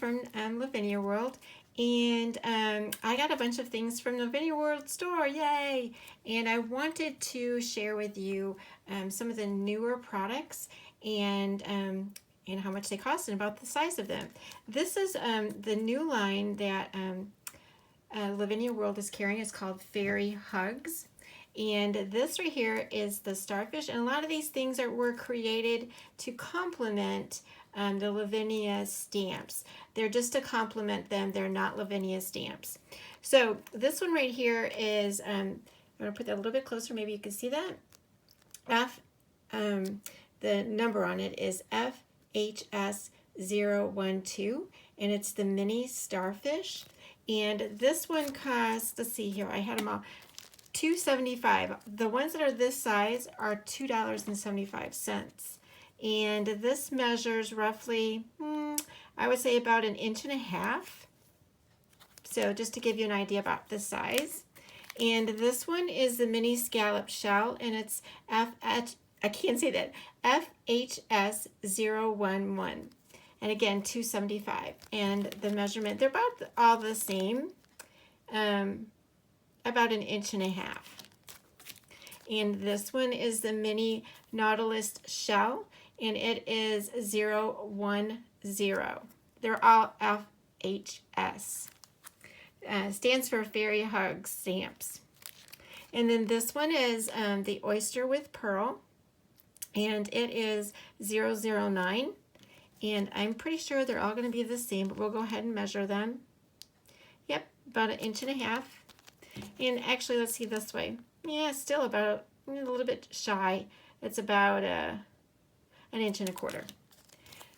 From Lavinia World, and I got a bunch of things from the Lavinia World store, yay! And I wanted to share with you some of the newer products and how much they cost and about the size of them. This is the new line that Lavinia World is carrying. It's called Fairy Hugs. And this right here is the starfish, and a lot of these things were created to complement the Lavinia stamps. They're just to complement them. They're not Lavinia stamps. So this one right here is, I'm going to put that a little bit closer, maybe you can see that. The number on it is FHS012, and it's the Mini Starfish. And this one costs, let's see here, I had them all, $2.75. The ones that are this size are $2.75. And this measures roughly, I would say about 1.5 inches. So just to give you an idea about the size. And this one is the Mini Scallop shell, and it's FHS011. And again, $2.75. And the measurement, they're about all the same, about 1.5 inches. And this one is the Mini Nautilus shell, and it is 010. They're all FHS. Stands for Fairy Hug Stamps. And then this one is the Oyster with Pearl, and it is 009. And I'm pretty sure they're all going to be the same, but we'll go ahead and measure them. Yep, about 1.5 inches. And actually, let's see this way. Yeah, still about a little bit shy. It's about 1.25 inches.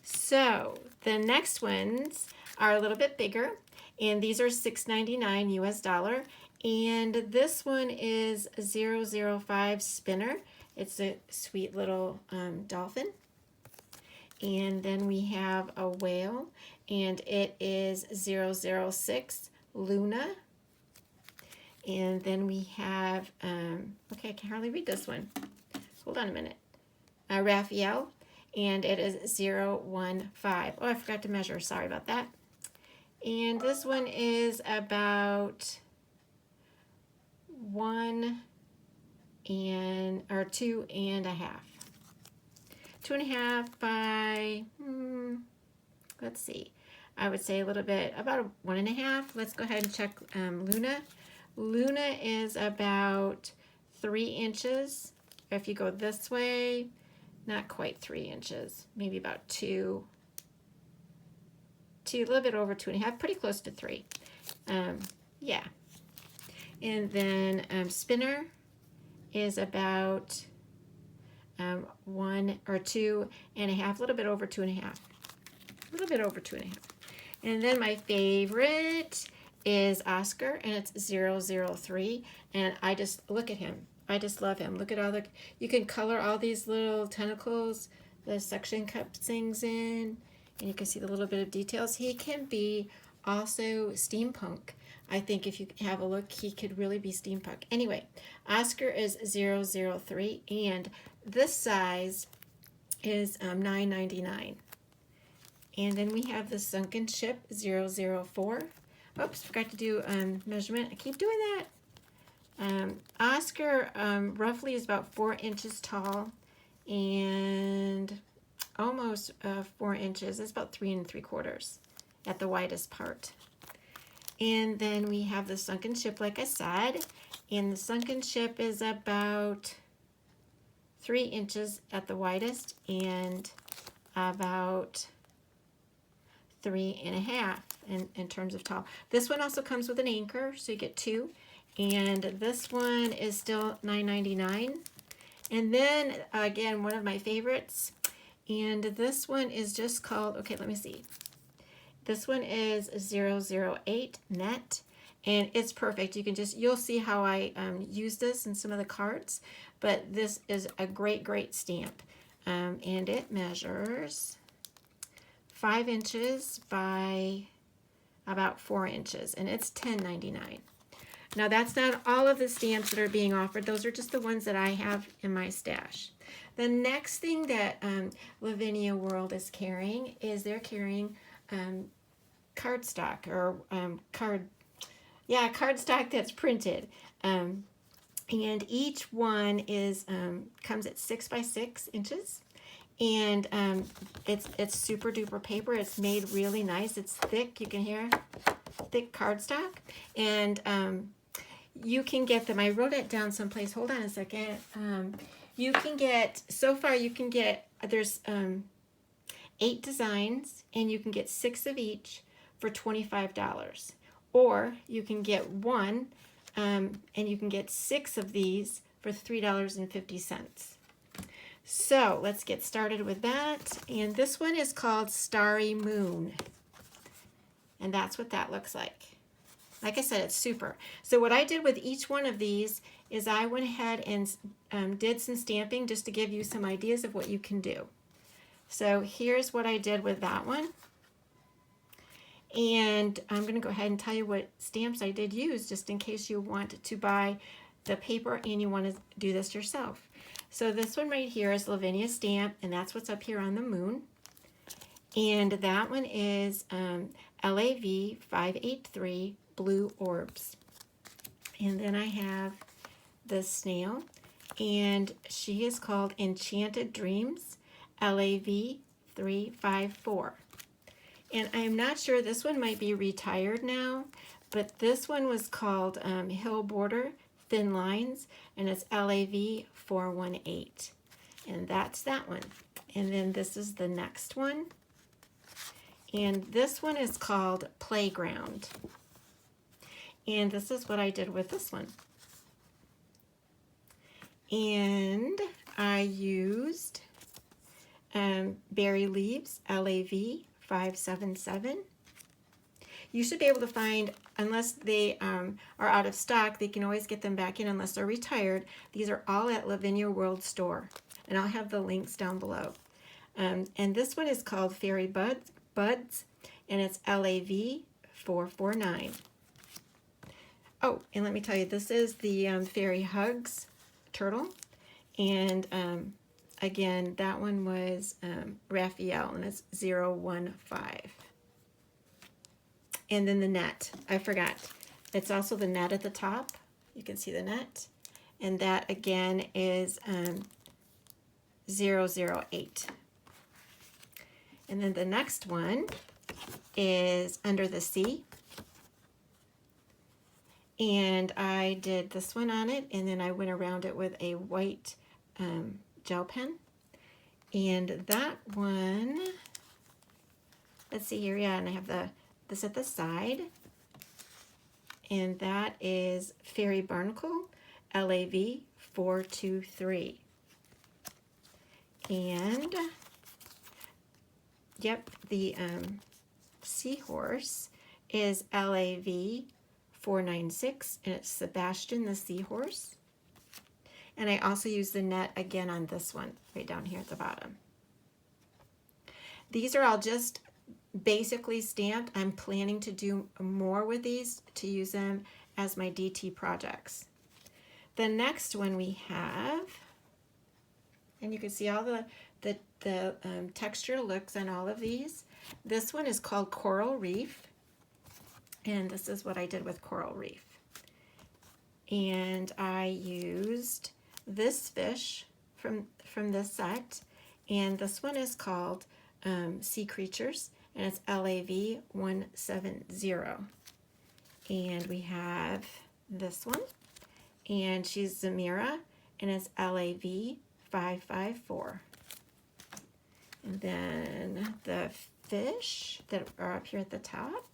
So the next ones are a little bit bigger, and these are $6.99 US dollar. And this one is 005 spinner. It's a sweet little dolphin. And then we have a whale, and it is 006 Luna. And then we have, okay, I can hardly read this one. Hold on a minute. Raphael, and it is 015. Oh, I forgot to measure. Sorry about that. And this one is about 2.5. 2.5 by, let's see. I would say a little bit, about 1.5. Let's go ahead and check Luna. Luna is about 3 inches. If you go this way, not quite 3 inches, maybe about 2, a little bit over 2.5, pretty close to 3. Yeah. And then spinner is about 1 or 2.5, a little bit over 2.5. A little bit over 2.5. And then my favorite is Oscar, and it's 003, and I just look at him. I just love him. Look at all the, you can color all these little tentacles, the suction cup things in, and you can see the little bit of details. He can be also steampunk. I think if you have a look, he could really be steampunk. Anyway, Oscar is 003, and this size is $9.99. And then we have the Sunken Ship 004. Oops, forgot to do measurement. I keep doing that. Oscar roughly is about 4 inches tall and almost 4 inches. It's about 3 3/4 at the widest part. And then we have the Sunken Ship, like I said, and the Sunken Ship is about 3 inches at the widest and about 3.5 in terms of tall. This one also comes with an anchor, so you get 2. And this one is still $9.99. And then again, one of my favorites, and this one is just called, okay, let me see. This one is 008 net, and it's perfect. You can just, you'll see how I use this in some of the cards, but this is a great stamp. And it measures 5 inches by about 4 inches, and it's $10.99. Now that's not all of the stamps that are being offered. Those are just the ones that I have in my stash. The next thing that Lavinia World is carrying is they're carrying cardstock, or cardstock that's printed. And each one is comes at 6 by 6 inches. And it's super duper paper. It's made really nice. It's thick. You can hear thick cardstock. And you can get them. I wrote it down someplace. Hold on a second. You can get, so far you can get, there's 8 designs, and you can get 6 of each for $25. Or you can get one, and you can get 6 of these for $3.50. So let's get started with that. And this one is called Starry Moon. And that's what that looks like. Like I said, it's super. So what I did with each one of these is I went ahead and did some stamping just to give you some ideas of what you can do. So here's what I did with that one. And I'm going to go ahead and tell you what stamps I did use, just in case you want to buy the paper and you want to do this yourself. So this one right here is Lavinia Stamp, and that's what's up here on the moon. And that one is LAV 583 Blue Orbs. And then I have the snail, and she is called Enchanted Dreams LAV 354. And I'm not sure, this one might be retired now, but this one was called Hill Border Thin Lines, and it's LAV 418. And that's that one. And then this is the next one. And this one is called Playground. And this is what I did with this one. And I used Berry Leaves, LAV 577. You should be able to find, unless they are out of stock, they can always get them back in unless they're retired. These are all at Lavinia World Store. And I'll have the links down below. And this one is called Fairy Buds, and it's LAV 449. Oh, and let me tell you, this is the Fairy Hugs turtle. And again, that one was Raphael, and it's 015. And then the net, I forgot. It's also the net at the top. You can see the net. And that again is 008. And then the next one is Under the Sea. And I did this one on it, and then I went around it with a white gel pen. And that one, let's see here, yeah, and I have this at the side. And that is Fairy Barnacle, LAV 423. And yep, the seahorse is LAV 496, and it's Sebastian the seahorse. And I also use the net again on this one, right down here at the bottom. These are all just basically stamped. I'm planning to do more with these to use them as my DT projects. The next one we have, and you can see all the texture looks on all of these. This one is called Coral Reef, and this is what I did with Coral Reef. And I used this fish from this set, and this one is called Sea Creatures, and it's LAV 170. And we have this one, and she's Zemira, and it's LAV 554. And then the fish that are up here at the top.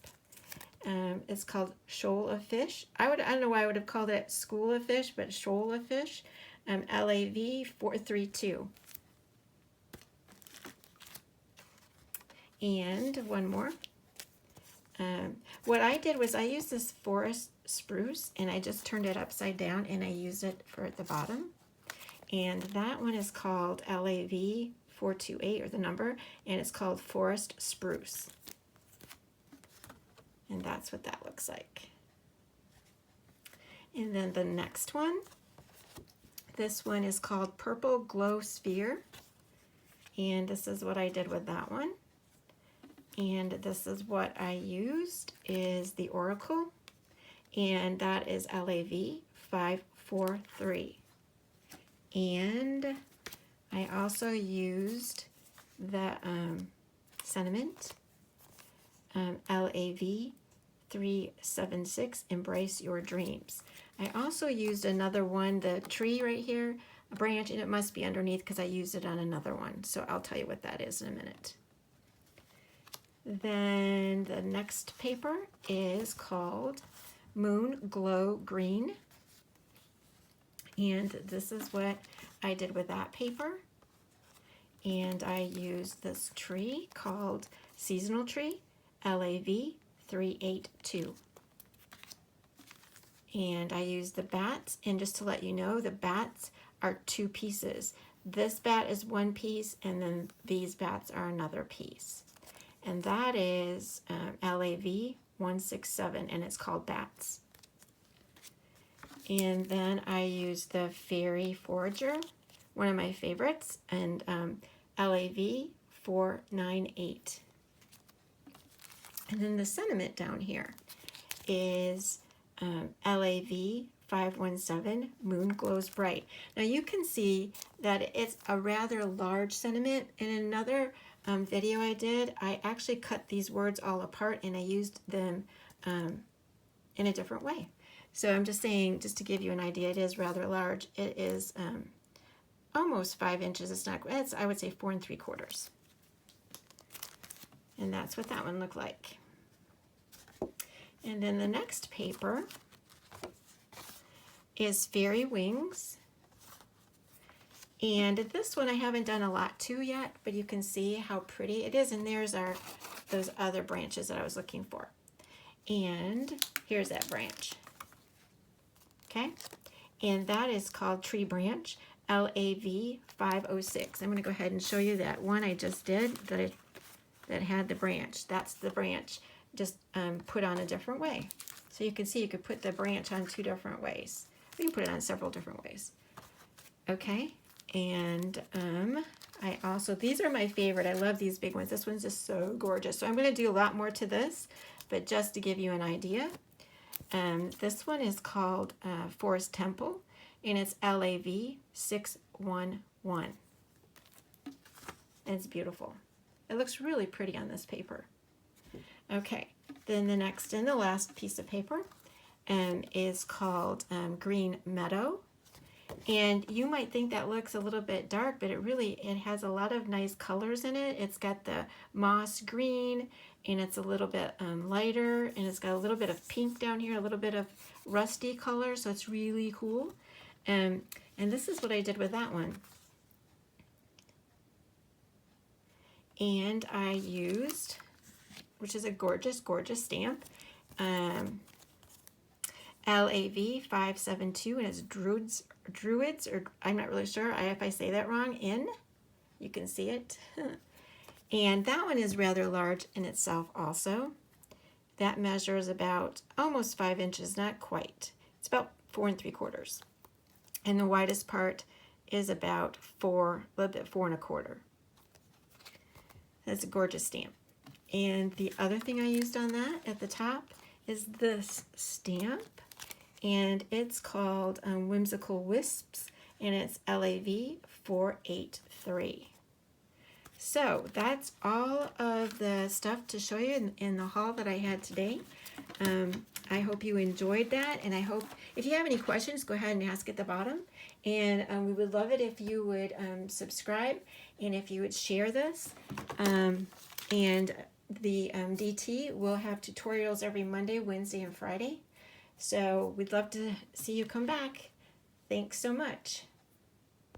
It's called Shoal of Fish. I don't know why I would have called it School of Fish, but Shoal of Fish. LAV 432. And one more. What I did was I used this forest spruce and I just turned it upside down and I used it for at the bottom. And that one is called LAV 428, or the number, and it's called Forest Spruce. And that's what that looks like. And then the next one, this one is called Purple Glow Sphere. And this is what I did with that one. And this is what I used, is the Oracle. And that is LAV 543. And I also used the Sentiment, LAV 376, Embrace Your Dreams. I also used another one, the tree right here, a branch, and it must be underneath because I used it on another one. So I'll tell you what that is in a minute. Then the next paper is called Moon Glow Green. And this is what I did with that paper. And I used this tree called Seasonal Tree, LAV 382. And I used the bats, and just to let you know, the bats are 2 pieces. This bat is 1 piece, and then these bats are another piece. And that is LAV 167, and it's called Bats. And then I used the Fairy Forager, one of my favorites, and LAV 498. And then the Sentiment down here is LAV 517, Moon Glows Bright. Now you can see that it's a rather large sentiment. In another video I did, I actually cut these words all apart and I used them in a different way. So I'm just saying, just to give you an idea, it is rather large. It is almost 5 inches. It's not, it's, I would say 4 3/4. And that's what that one looked like. And then the next paper is Fairy Wings. And this one I haven't done a lot to yet, but you can see how pretty it is. And there's those other branches that I was looking for. And here's that branch. Okay, and that is called Tree Branch, LAV 506. I'm going to go ahead and show you that one I just did that had the branch. That's the branch, just put on a different way. So you can see you could put the branch on 2 different ways. You can put it on several different ways. Okay, and I also, these are my favorite. I love these big ones. This one's just so gorgeous. So I'm going to do a lot more to this, but just to give you an idea. This one is called Forest Temple, and it's LAV 611. It's beautiful. It looks really pretty on this paper. Okay, then the next and the last piece of paper is called Green Meadow. And you might think that looks a little bit dark, but it has a lot of nice colors in it. It's got the moss green, and it's a little bit lighter, and it's got a little bit of pink down here, a little bit of rusty color, so it's really cool. And this is what I did with that one. And I used, which is a gorgeous, gorgeous stamp, LAV 572, and it's Druids, or I'm not really sure if I say that wrong, Inn. You can see it. And that one is rather large in itself also. That measures about almost 5 inches, not quite. It's about 4 3/4. And the widest part is about 4, a little bit 4 1/4. That's a gorgeous stamp. And the other thing I used on that at the top is this stamp. And it's called Whimsical Wisps, and it's LAV 483. So that's all of the stuff to show you in the haul that I had today. I hope you enjoyed that, and I hope if you have any questions, go ahead and ask at the bottom. And we would love it if you would subscribe and if you would share this. And the DT will have tutorials every Monday, Wednesday, and Friday. So we'd love to see you come back. Thanks so much.